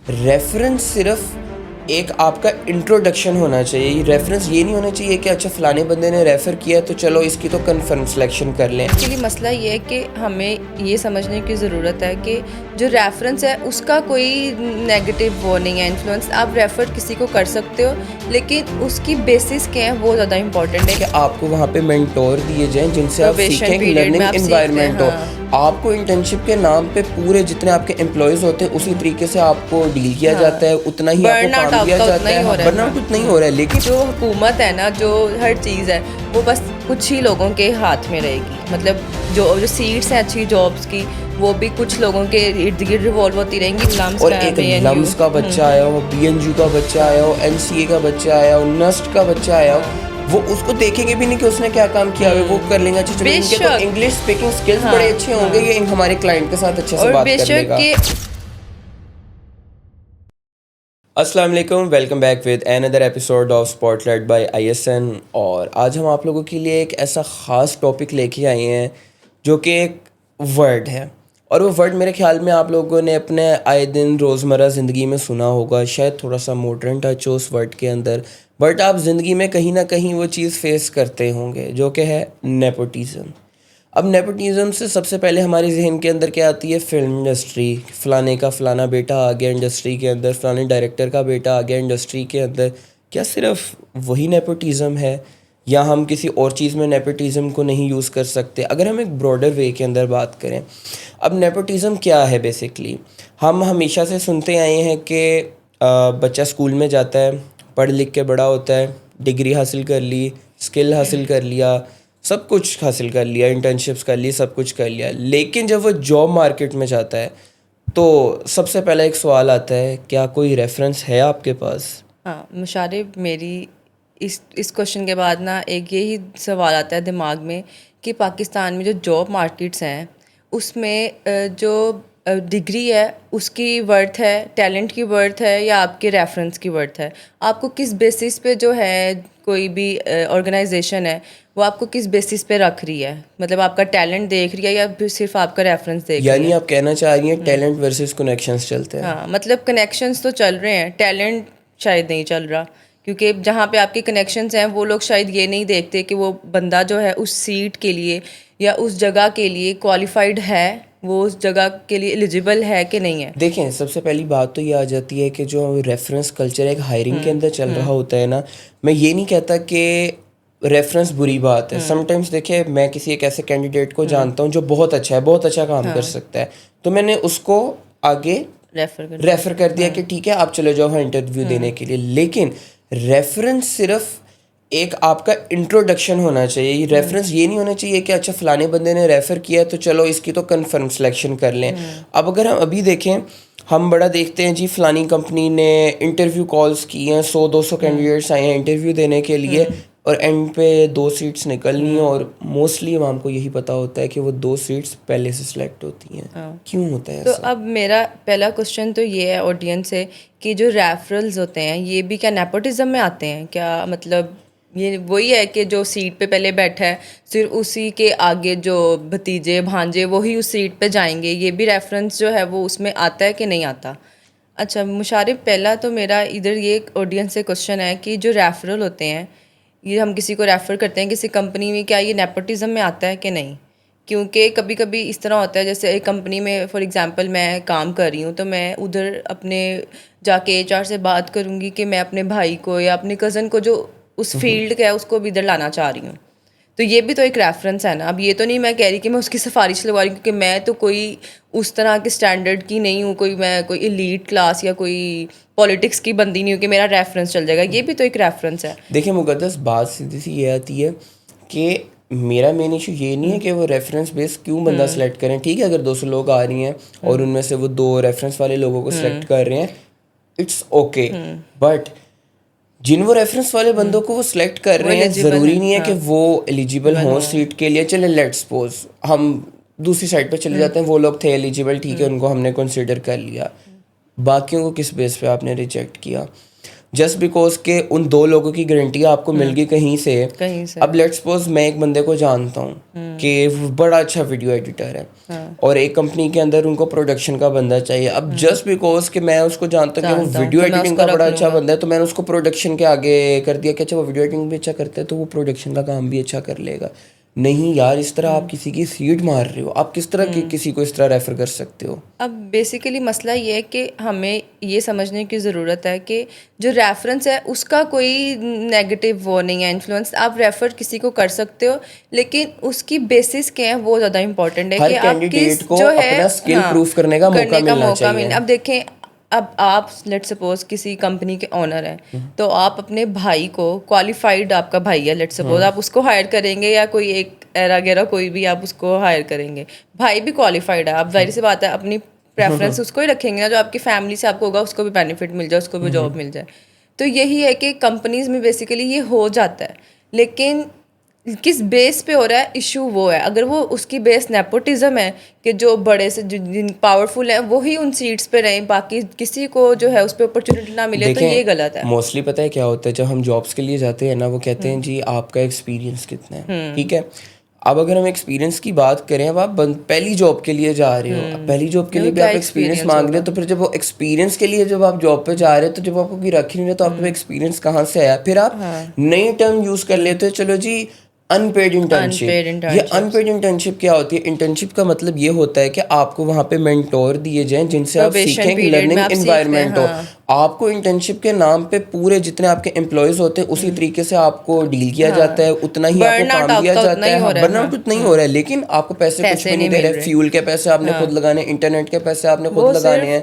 Reference صرف ایک آپ کا انٹروڈکشن ہونا چاہیے. ریفرنس یہ نہیں ہونا چاہیے کہ اچھا فلانے بندے نے ریفر کیا تو چلو اس کی تو کنفرم سلیکشن کر لیں. اس کے لیے مسئلہ یہ ہے کہ ہمیں یہ سمجھنے کی ضرورت ہے کہ جو ریفرنس ہے اس کا کوئی نیگیٹو وہ نہیں ہے انفلوئنس. آپ ریفر کسی کو کر سکتے ہو لیکن اس کی بیسس کیا ہے وہ زیادہ امپورٹنٹ ہے کہ آپ کو وہاں پہ مینٹور دیے جائیں جن سے آپ سیکھیں, لرننگ انوائرمنٹ ہو. آپ کو انٹرنشپ کے نام پہ پورے جتنے آپ کے امپلائیز ہوتے ہیں اسی طریقے سے آپ کو ڈیل کیا جاتا ہے, اتنا ہی آپ کو کام دیا جاتا ہے. برن آؤٹ کچھ نہیں ہو رہا ہے. لیکن جو حکومت ہے نا, جو ہر چیز ہے وہ بس کچھ ہی لوگوں کے ہاتھ میں رہے گی. مطلب جو سیٹس ہیں اچھی جابس کی وہ بھی کچھ لوگوں کے ارد گرد ریوالو ہوتی رہیں گی. اور ایک لمس کا بچہ آیا ہو, بی این یو کا بچہ آیا ہو, این سی اے کا بچہ آیا ہو, نسٹ کا بچہ آیا ہو, وہ اس کو دیکھیں گے بھی نہیں کہ اس نے کیا کام کیا ہے, وہ کر لیں گے. اچھا چلو ان کے تو انگلش اسپیکنگ اسکلز بڑے اچھے ہوں گے, یہ ہمارے کلائنٹ کے ساتھ اچھے سے بات کر لے گا. السلام علیکم, welcome back with another episode of Spotlight by I S N. اور آج ہم آپ لوگوں کے لیے ایک ایسا خاص ٹاپک لے کے آئے ہیں جو کہ ایک ورڈ ہے, اور وہ ورڈ میرے خیال میں آپ لوگوں نے اپنے آئے دن روزمرہ زندگی میں سنا ہوگا. شاید تھوڑا سا ماڈرن ٹچ ہو اس ورڈ کے اندر, بٹ آپ زندگی میں کہیں نہ کہیں وہ چیز فیس کرتے ہوں گے جو کہ ہے نیپوٹزم. اب نیپوٹزم سے سب سے پہلے ہمارے ذہن کے اندر کیا آتی ہے؟ Film industry. فلانے کا فلانا بیٹا آ گیا انڈسٹری کے اندر, فلانے ڈائریکٹر کا بیٹا آ گیا انڈسٹری کے اندر. کیا صرف وہی نیپوٹزم ہے یا ہم کسی اور چیز میں نیپوٹزم کو نہیں یوز کر سکتے؟ اگر ہم ایک براڈر وے کے اندر بات کریں, اب نیپوٹزم کیا ہے بیسکلی؟ ہم ہمیشہ سے سنتے آئے ہیں کہ بچہ اسکول میں جاتا ہے, پڑھ لکھ کے بڑا ہوتا ہے, ڈگری حاصل کر لی, اسکل حاصل کر لیا, سب کچھ حاصل کر لیا, انٹرنشپس کر لی, سب کچھ کر لیا. لیکن جب وہ جاب مارکیٹ میں جاتا ہے تو سب سے پہلا ایک سوال آتا ہے, کیا کوئی ریفرنس ہے آپ کے پاس؟ ہاں مشارب, میری اس کوشچن کے بعد نا ایک یہی سوال آتا ہے دماغ میں کہ پاکستان میں جو جاب مارکیٹس ہیں اس میں جو ڈگری ہے اس کی ورتھ ہے, ٹیلنٹ کی ورتھ ہے, یا آپ کے ریفرنس کی ورتھ ہے؟ آپ کو کس بیسس پہ جو ہے کوئی بھی آرگنائزیشن ہے وہ آپ کو کس بیسس پہ رکھ رہی ہے؟ مطلب آپ کا ٹیلنٹ دیکھ رہی ہے یا پھر صرف آپ کا ریفرنس دیکھ رہی ہے؟ یعنی آپ کہنا چاہ رہی ہیں ٹیلنٹ ورسز کنیکشنز چلتے ہیں. ہاں مطلب کنیکشنز تو چل رہے ہیں, ٹیلنٹ شاید نہیں چل رہا, کیونکہ جہاں پہ آپ کے کنیکشنز ہیں وہ لوگ شاید یہ نہیں دیکھتے کہ وہ بندہ جو ہے اس سیٹ کے لیے یا اس جگہ کے لیے کوالیفائڈ ہے, وہ اس جگہ کے لیے ایلیجیبل ہے کہ نہیں ہے. دیکھیں, سب سے پہلی بات تو یہ آ جاتی ہے کہ جو ریفرنس کلچر ایک ہائرنگ کے اندر چل رہا ہوتا ہے نا, میں یہ نہیں کہتا کہ ریفرنس بری بات ہے. سم ٹائمس دیکھیں, میں کسی ایک ایسے کینڈیڈیٹ کو جانتا ہوں جو بہت اچھا ہے, بہت اچھا کام کر سکتا ہے, تو میں نے اس کو آگے ریفر کر دیا کہ ٹھیک ہے آپ چلے جاؤ وہاں انٹرویو دینے کے لیے. لیکن ریفرنس صرف ایک آپ کا انٹروڈکشن ہونا چاہیے. ریفرنس یہ نہیں ہونا چاہیے کہ اچھا فلانے بندے نے ریفر کیا تو چلو اس کی تو کنفرم سلیکشن کر لیں. اب اگر ہم ابھی دیکھیں, ہم بڑا دیکھتے ہیں جی فلانی کمپنی نے انٹرویو کالس کی ہیں, 100-200 کینڈیڈیٹس آئے ہیں انٹرویو دینے کے لیے, اور اینڈ پہ 2 سیٹس نکلنی ہیں, اور موسٹلی عوام کو یہی پتہ ہوتا ہے کہ وہ 2 سیٹس پہلے سے سلیکٹ ہوتی ہیں. کیوں ہوتا ہے تو ایسا؟ اب میرا پہلا کوشچن تو یہ ہے آڈینس سے کہ جو ریفرلز ہوتے ہیں یہ بھی کیا نیپوٹزم میں آتے ہیں کیا؟ مطلب یہ وہی ہے کہ جو سیٹ پہ پہلے بیٹھا ہے صرف اسی کے آگے جو بھتیجے بھانجے وہی اس سیٹ پہ جائیں گے, یہ بھی ریفرنس جو ہے وہ اس میں آتا ہے کہ نہیں آتا؟ اچھا مشارف, پہلا تو میرا ادھر یہ آڈینس سے کوشچن ہے کہ جو ریفرل ہوتے ہیں, یہ ہم کسی کو ریفر کرتے ہیں کسی کمپنی میں, کیا یہ نیپوٹزم میں آتا ہے کہ نہیں؟ کیونکہ کبھی کبھی اس طرح ہوتا ہے جیسے ایک کمپنی میں فار ایگزامپل میں کام کر رہی ہوں تو میں ادھر اپنے جا کے ایچ آر سے بات کروں گی کہ میں اپنے بھائی کو یا اپنے کزن کو جو اس فیلڈ کا ہے اس کو بھی ادھر لانا چاہ رہی ہوں, تو یہ بھی تو ایک ریفرنس ہے نا. اب یہ تو نہیں میں کہہ رہی کہ میں اس کی سفارش لگوا رہی ہوں کیونکہ میں تو کوئی اس طرح کے اسٹینڈرڈ کی نہیں ہوں, میں کوئی ایلیٹ کلاس یا کوئی پالیٹکس کی بندی نہیں ہوں کہ میرا ریفرنس چل جائے گا. یہ بھی تو ایک ریفرنس ہے. دیکھیں مقدس, بات سیدھی سی یہ آتی ہے کہ میرا مین ایشو یہ نہیں ہے کہ وہ ریفرنس بیس کیوں بندہ سلیکٹ کریں. ٹھیک ہے, اگر 200 لوگ آ رہی ہیں اور ان میں سے وہ 2 ریفرنس والے لوگوں کو سلیکٹ کر رہے ہیں, اٹس اوکے. بٹ جن وہ ریفرنس والے بندوں کو وہ سلیکٹ کر رہے ہیں ضروری نہیں ہے کہ وہ ایلیجیبل ہوں سیٹ کے لیے. چلے لیٹ سپوز ہم دوسری سائڈ پہ چلے جاتے ہیں, وہ لوگ تھے ایلیجیبل, ٹھیک ہے, ان کو ہم نے کنسیڈر کر لیا, باقیوں کو کس بیس پہ آپ نے ریجیکٹ کیا؟ جسٹ بیکاز کہ ان 2 لوگوں کی گارنٹی آپ کو مل گئی کہیں سے. اب لیٹ سپوز میں ایک بندے کو جانتا ہوں کہ وہ بڑا اچھا ویڈیو ایڈیٹر ہے اور ایک کمپنی کے اندر ان کو پروڈکشن کا بندہ چاہیے. اب جسٹ بیکاز کہ میں اس کو جانتا ہوں کہ وہ ویڈیو ایڈیٹنگ کا بڑا اچھا بندہ ہے تو میں نے اس کو پروڈکشن کے آگے کر دیا کہ اچھا وہ ویڈیو ایڈیٹنگ بھی اچھا کرتا ہے تو وہ پروڈکشن کا کام بھی اچھا کر لے گا. نہیں یار, اس طرح آپ کسی کی سیٹ مار رہے ہو. آپ کس طرح کسی کو اس طرح ریفر کر سکتے ہو؟ اب بیسیکلی مسئلہ یہ ہے کہ ہمیں یہ سمجھنے کی ضرورت ہے کہ جو ریفرنس ہے اس کا کوئی نیگیٹو وہ نہیں ہے, انفلوئنس. آپ ریفر کسی کو کر سکتے ہو لیکن اس کی بیسس کیا ہے وہ زیادہ امپورٹنٹ ہے ہر کہ آپ کینڈیڈیٹ کس کو جو ہے اپنا اسکل پروف کرنے کا موقع ملنا چاہیے. اب دیکھیں, اب آپ لیٹ سپوز کسی کمپنی کے اونر ہیں تو آپ اپنے بھائی کو, کوالیفائڈ آپ کا بھائی ہے لیٹ سپوز, آپ اس کو ہائر کریں گے یا کوئی ایک ایرا گیرا کوئی بھی آپ اس کو ہائر کریں گے, بھائی بھی کوالیفائڈ ہے, آپ ظاہر سی بات ہے اپنی پریفرنس اس کو ہی رکھیں گے نا, جو آپ کی فیملی سے آپ کو ہوگا اس کو بھی بینیفٹ مل جائے, اس کو بھی جاب مل جائے. تو یہی ہے کہ کمپنیز میں بیسیکلی یہ ہو جاتا ہے, لیکن کس بیس پہ ہو رہا ہے ایشو وہ ہے. اگر وہ اس کی بیس نیپوٹزم ہے کہ جو بڑے سے جن پاورفل ہیں وہی ان سیٹس پہ رہیں, باقی کسی کو جو ہے اس پہ اپرچونیٹی نہ ملے, تو یہ غلط ہے. موسٹلی پتہ ہے کیا ہوتا ہے, جب ہم جابس کے لیے جاتے ہیں نا وہ کہتے ہیں جی آپ کا ایکسپیرینس کتنا ہے, ٹھیک ہے. اب اگر ہم ایکسپیرینس کی بات کریں, اب آپ پہلی جاب کے لیے جا رہے ہو, اب پہلی جاب کے لیے بھی آپ ایکسپیرینس مانگ رہے ہو, تو پھر جب وہ ایکسپیرینس کے لیے جب آپ جاب پہ جا رہے ہو تو جب آپ کو کوئی رکھ نہیں رہے تو آپ کو ایکسپیرینس کہاں سے آیا. پھر آپ نئی ٹرم یوز کر لیتے ہو, چلو جی ان پیڈ انٹرنشپ. یہ ان پیڈ انٹرنشپ کیا ہوتی ہے؟ انٹرنشپ کا مطلب یہ ہوتا ہے کہ آپ کو وہاں پہ مینٹور دیے جائیں جن سے آپ سیکھیں, ایک لرننگ انوائرمنٹ ہو. آپ کو انٹرنشپ کے نام پہ پورے جتنے آپ کے امپلائیز ہوتے ہیں اسی طریقے سے آپ کو ڈیل کیا جاتا ہے, اتنا ہی آپ کو کام دیا جاتا ہے. برن آؤٹ اتنا ہی ہو رہا ہے, لیکن آپ کو پیسے کچھ بھی نہیں دے رہے. فیول کے پیسے آپ نے خود لگانے, انٹرنیٹ کے پیسے آپ نے خود لگانے ہیں.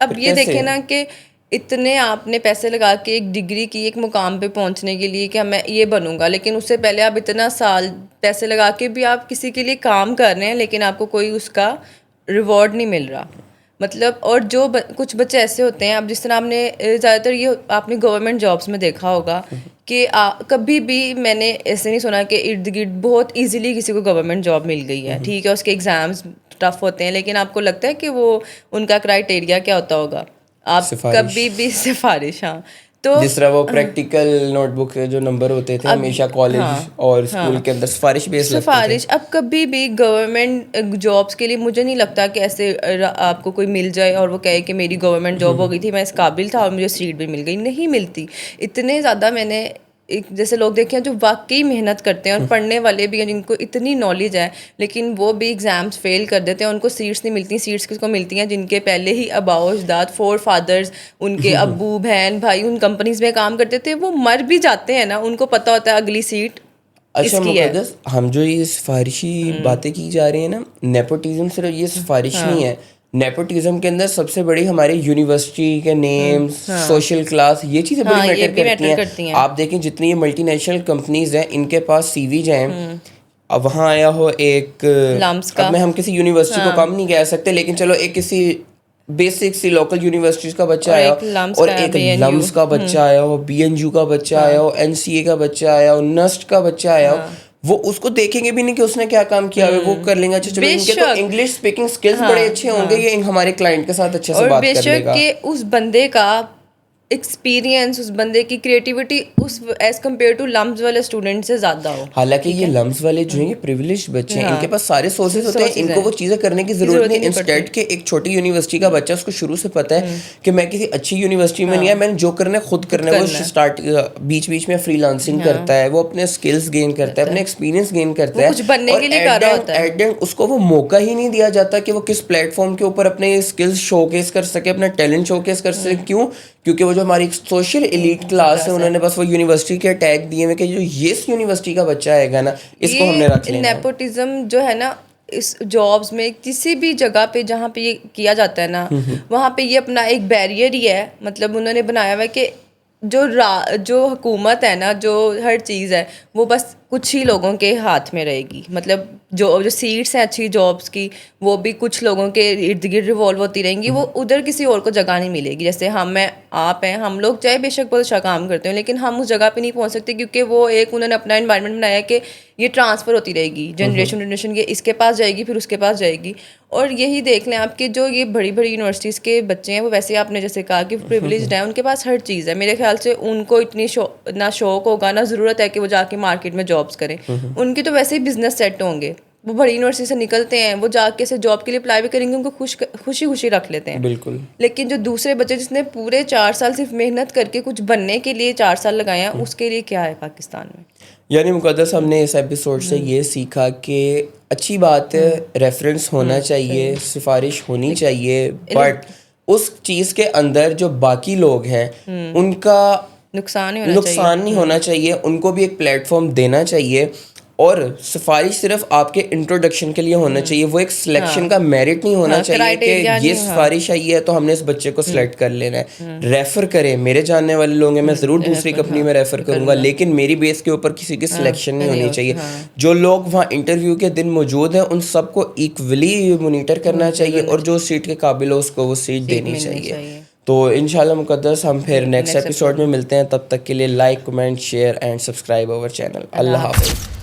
اب یہ دیکھیں نا کہ اتنے آپ نے پیسے لگا کے ایک ڈگری کی ایک مقام پہ پہنچنے کے لیے کہ میں یہ بنوں گا, لیکن اس سے پہلے آپ اتنا سال پیسے لگا کے بھی آپ کسی کے لیے کام کر رہے ہیں لیکن آپ کو کوئی اس کا ریوارڈ نہیں مل رہا. مطلب, اور جو کچھ بچے ایسے ہوتے ہیں, اب جس طرح آپ نے زیادہ تر یہ آپ نے گورنمنٹ جابس میں دیکھا ہوگا کہ کبھی بھی میں نے ایسے نہیں سنا کہ ارد گرد بہت ایزیلی کسی کو گورنمنٹ جاب مل گئی ہے, ٹھیک ہے, اس کے ایگزامس ٹف ہوتے ہیں, لیکن آپ کو لگتا ہے کہ وہ ان کا کرائٹیریا کیا ہوتا ہوگا, آپ کبھی بھی سفارش. ہاں, تو جس طرح وہ پریکٹیکل نوٹ بک جو نمبر ہوتے تھے ہمیشہ کالج اور اسکول کے اندر سفارش بیس لگتے تھے. اب کبھی بھی گورنمنٹ جابس کے لیے مجھے نہیں لگتا کہ ایسے آپ کو کوئی مل جائے اور وہ کہے کہ میری گورنمنٹ جاب ہو گئی تھی, میں اس قابل تھا اور مجھے سیٹ بھی مل گئی. نہیں ملتی. اتنے زیادہ میں نے جیسے لوگ دیکھے ہیں جو واقعی محنت کرتے ہیں اور پڑھنے والے بھی ہیں جن کو اتنی نالج ہے لیکن وہ بھی ایگزامس فیل کر دیتے ہیں, ان کو سیٹس نہیں ملتی. سیٹس کس کو ملتی ہیں؟ جن کے پہلے ہی آباؤ اجداد, فور فادرز, ان کے ابو بہن بھائی ان کمپنیز میں کام کرتے تھے, وہ مر بھی جاتے ہیں نا, ان کو پتہ ہوتا ہے اگلی سیٹ. اچھا مقدس, ہم جو یہ سفارشی باتیں کی جا رہی ہیں نا, نیپوٹزم صرف یہ سفارش نہیں ہے. نیپوٹزم کے اندر سب سے بڑی ہماری یونیورسٹی کے نیم, سوشل کلاس, یہ چیزیں بڑی میٹر کرتی ہیں. آپ دیکھیں جتنی یہ ملٹی نیشنل کمپنیز ہیں ان کے پاس سی وی جائیں, اب وہاں آیا ہو ایک, اب میں ہم کسی یونیورسٹی کو کم نہیں کہہ سکتے لیکن چلو ایک کسی بیسک سی لوکل یونیورسٹیز کا بچہ آیا اور ایک لمس کا بچہ آیا ہو, بی این یو کا بچہ آیا ہو, این سی اے کا بچہ آیا ہو, نسٹ کا بچہ آیا ہو, وہ اس کو دیکھیں گے بھی نہیں کہ اس نے کیا کام کیا ہے, وہ کر لیں گے. اچھا چلو ان کے تو انگلش اسپیکنگ اسکلز بڑے اچھے ہوں گے, یہ ہمارے کلائنٹ کے ساتھ اچھے سے بات کر لے گا. اور بے شک کہ اس بندے کا ایکسپیرینس, اس بندے کی کریٹیوٹی اس ایز کمپیئر ٹو لمز والے اسٹوڈنٹ سے زیادہ ہو. حالانکہ یہ لمز والے جو ہیں یہ پریویلیجڈ بچے ہیں, ان کے پاس سارے سورسز ہوتے ہیں, ان کو وہ چیزیں کرنے کی ضرورت نہیں. انسٹیٹ کہ ایک چھوٹی یونیورسٹی کا بچہ, اس کو شروع سے پتہ ہے کہ میں کسی اچھی یونیورسٹی میں نہیں ہے, میں نے جو کرنا ہے خود کرنا ہے. وہ اسٹارٹ بیچ بیچ میں فری لانسنگ کرتا ہے, وہ اپنے اسکلز گین کرتا ہے, اپنے ایکسپیرینس گین کرتا ہے, اور ایٹ اینڈ اس کو وہ موقع ہی نہیں دیا جاتا کہ وہ کس پلیٹ فارم کے اوپر اپنے اسکلز شو کیس کر سکے, اپنا ٹیلنٹ شو کیس کر سکے. کیوں؟ کیونکہ وہ جو ہماری سوشل ایلیٹ کلاس ہے انہوں نے بس وہ یونیورسٹی کے ٹیگ دیے ہوئے کہ جو یہ یونیورسٹی کا بچہ آئے گا نا اس کو ہم نے رکھ لینا. نیپوٹزم جو ہے نا اس جابس میں کسی بھی جگہ پہ جہاں پہ یہ کیا جاتا ہے نا, وہاں پہ یہ اپنا ایک بیریئر ہی ہے. مطلب انہوں نے بنایا ہوا ہے کہ جو حکومت ہے نا, جو ہر چیز ہے وہ بس کچھ ہی لوگوں کے ہاتھ میں رہے گی. مطلب جو سیٹس ہیں اچھی جابس کی وہ بھی کچھ لوگوں کے ارد گرد ریوالو ہوتی رہیں گی, وہ ادھر کسی اور کو جگہ نہیں ملے گی. جیسے آپ ہیں, ہم لوگ چاہے بے شک بہت اچھا کام کرتے ہیں لیکن ہم اس جگہ پہ نہیں پہنچ سکتے کیونکہ وہ ایک انہوں نے اپنا انوائرمنٹ بنایا کہ یہ ٹرانسفر ہوتی رہے گی جنریشن یہ اس کے پاس جائے گی پھر اس کے پاس جائے گی. اور یہی دیکھ لیں آپ کے جو یہ بڑی بڑی یونیورسٹیز کے بچے ہیں وہ ویسے آپ نے جیسے کہا کہ پریویلیجڈ ہیں, ان کے پاس ہر چیز ہے. میرے خیال سے ان کو اتنی نہ شوق ہوگا نہ ضرورت ہے کہ وہ جا کے مارکیٹ میں جابس کریں. ان کی تو ویسے ہی بزنس سیٹ ہوں گے, وہ بڑی یونیورسٹی سے نکلتے ہیں, وہ جا کے سے جاب کے لیے اپلائی بھی کریں گے, ان کو خوشی خوشی رکھ لیتے ہیں. بالکل. لیکن جو دوسرے بچے جس نے پورے 4 سال صرف محنت کر کے کچھ بننے کے لیے 4 سال لگائے ہیں, اس کے لیے کیا ہے پاکستان میں؟ یعنی مقدس ہم نے اس ایپیسوڈ سے یہ سیکھا کہ اچھی بات ہے, ریفرنس ہونا چاہیے, سفارش ہونی چاہیے, بٹ اس چیز کے اندر جو باقی لوگ ہیں ان کا نقصان نہیں ہونا چاہیے. ان کو بھی ایک پلیٹ فارم دینا چاہیے, اور سفارش صرف آپ کے انٹروڈکشن کے لیے ہونا چاہیے. وہ ایک سلیکشن کا میرٹ نہیں ہونا چاہیے کہ یہ سفارش آئی ہے تو ہم نے اس بچے کو سلیکٹ کر لینا ہے. ریفر کریں, میرے جاننے والے لوگ ہیں, میں ضرور دوسری کمپنی میں ریفر کروں گا, لیکن میری بیس کے اوپر کسی کی سلیکشن نہیں ہونی چاہیے. جو لوگ وہاں انٹرویو کے دن موجود ہیں ان سب کو ایکولی مونیٹر کرنا چاہیے, اور جو سیٹ کے قابل ہو اس کو وہ سیٹ دینی چاہیے. تو انشاءاللہ مقدس ہم پھر نیکسٹ ایپیسوڈ میں ملتے ہیں. تب تک کے لیے like, comment, share and subscribe our channel. Allah حافظ.